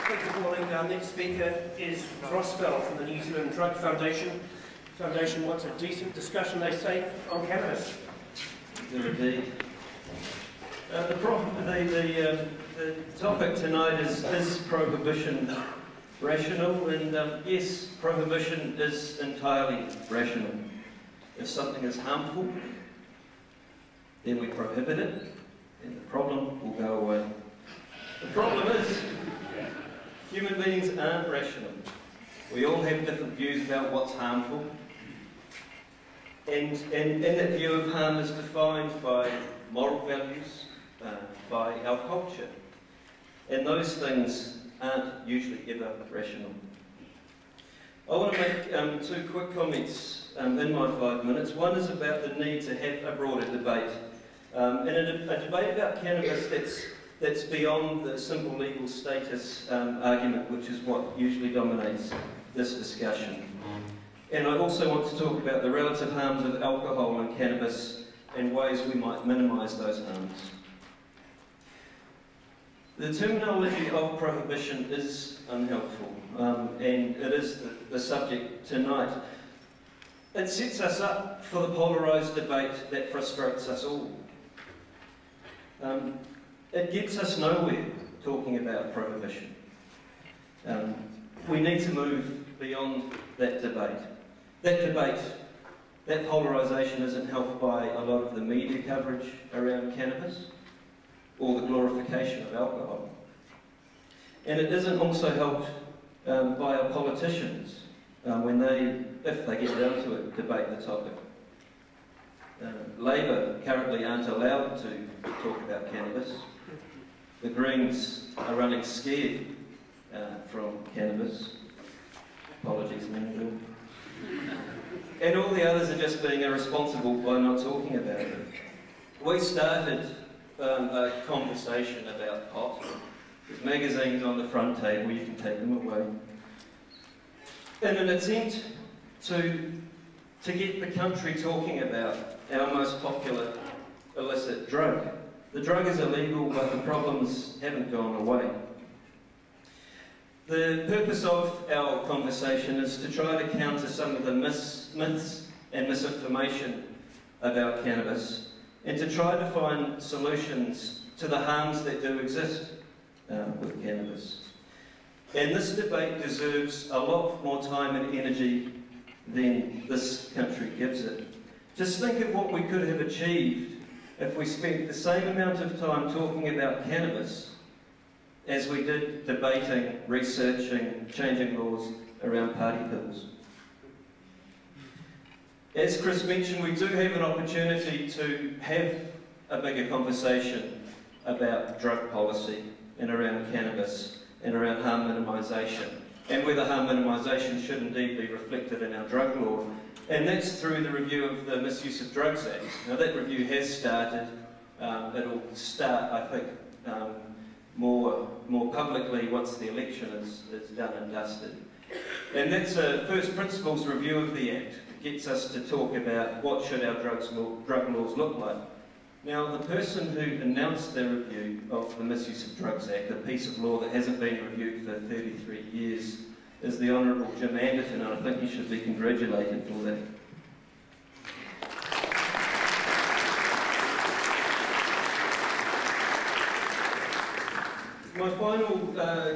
Thank you, Pauline. Our next speaker is Rossbell from the New Zealand Drug Foundation. The Foundation wants a decent discussion, they say, on cannabis. Indeed. The topic tonight is prohibition rational? And yes, prohibition is entirely rational. If something is harmful, then we prohibit it, and the problem will go away. The problem is, human beings aren't rational. We all have different views about what's harmful, and that view of harm is defined by moral values, by our culture, and those things aren't usually ever rational. I want to make two quick comments in my 5 minutes. One is about the need to have a broader debate, and a debate about cannabis that's beyond the simple legal status argument, which is what usually dominates this discussion. And I also want to talk about the relative harms of alcohol and cannabis and ways we might minimise those harms. The terminology of prohibition is unhelpful, and it is the subject tonight. It sets us up for the polarised debate that frustrates us all. It gets us nowhere talking about prohibition. We need to move beyond that debate. That polarisation isn't helped by a lot of the media coverage around cannabis or the glorification of alcohol. And it isn't also helped by our politicians when they, if they get down to it, debate the topic. Labour currently aren't allowed to talk about cannabis. The Greens are running scared from cannabis. Apologies, Nandor. And all the others are just being irresponsible by not talking about it. We started a conversation about pot. There's magazines on the front table, you can take them away. In an attempt to get the country talking about our most popular illicit drug. The drug is illegal, but the problems haven't gone away. The purpose of our conversation is to try to counter some of the myths and misinformation about cannabis, and to try to find solutions to the harms that do exist with cannabis. And this debate deserves a lot more time and energy than this country gives it. Just think of what we could have achieved if we spent the same amount of time talking about cannabis as we did debating, researching, changing laws around party pills. As Chris mentioned, we do have an opportunity to have a bigger conversation about drug policy and around cannabis and around harm minimisation, and whether harm minimisation should indeed be reflected in our drug law. And that's through the review of the Misuse of Drugs Act. Now that review has started. It'll start, I think, more publicly once the election is done and dusted. And that's a first principles review of the Act. It gets us to talk about what should our drug laws look like. Now, the person who announced the review of the Misuse of Drugs Act, a piece of law that hasn't been reviewed for 33 years, is the Honourable Jim Anderton, and I think he should be congratulated for that. My final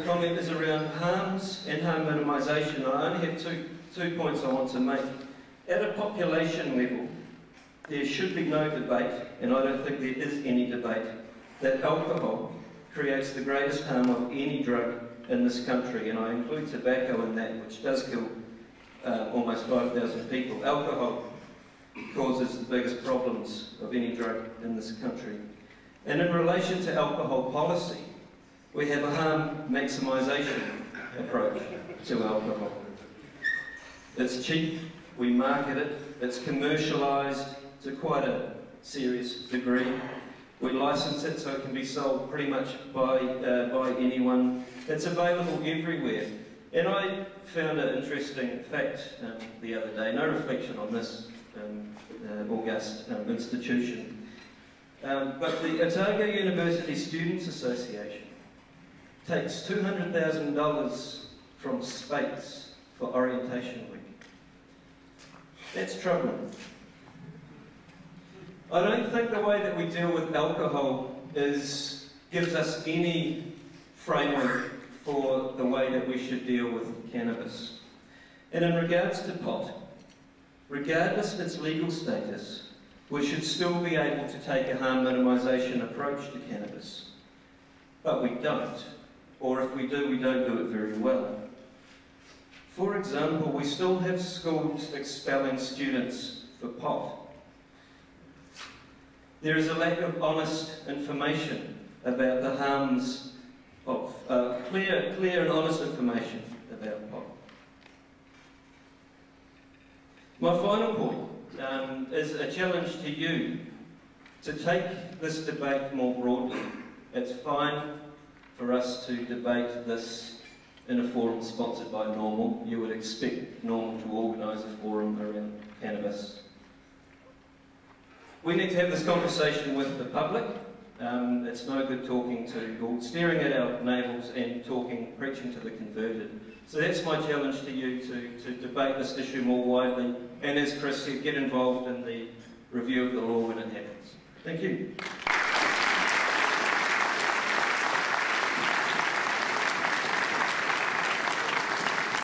comment is around harms and harm minimisation. I only have two points I want to make. At a population level, there should be no debate, and I don't think there is any debate, that alcohol creates the greatest harm of any drug in this country, and I include tobacco in that, which does kill almost 5,000 people. Alcohol causes the biggest problems of any drug in this country. And in relation to alcohol policy, we have a harm maximisation approach to alcohol. It's cheap, we market it, it's commercialised to quite a serious degree. We license it so it can be sold pretty much by anyone. It's available everywhere. And I found an interesting fact the other day, no reflection on this august institution, but the Otago University Students Association takes $200,000 from Spates for orientation week. That's troubling. I don't think the way that we deal with alcohol gives us any framework for the way that we should deal with cannabis. And in regards to pot, regardless of its legal status, we should still be able to take a harm minimisation approach to cannabis. But we don't, or if we do, we don't do it very well. For example, we still have schools expelling students for pot. There is a lack of honest information about the harms of clear and honest information about pot. My final point is a challenge to you to take this debate more broadly. It's fine for us to debate this in a forum sponsored by NORML. You would expect NORML to organise a forum around cannabis. We need to have this conversation with the public. It's no good talking to, or staring at our navels and preaching to the converted. So that's my challenge to you, to debate this issue more widely, and as Chris said, get involved in the review of the law when it happens. Thank you.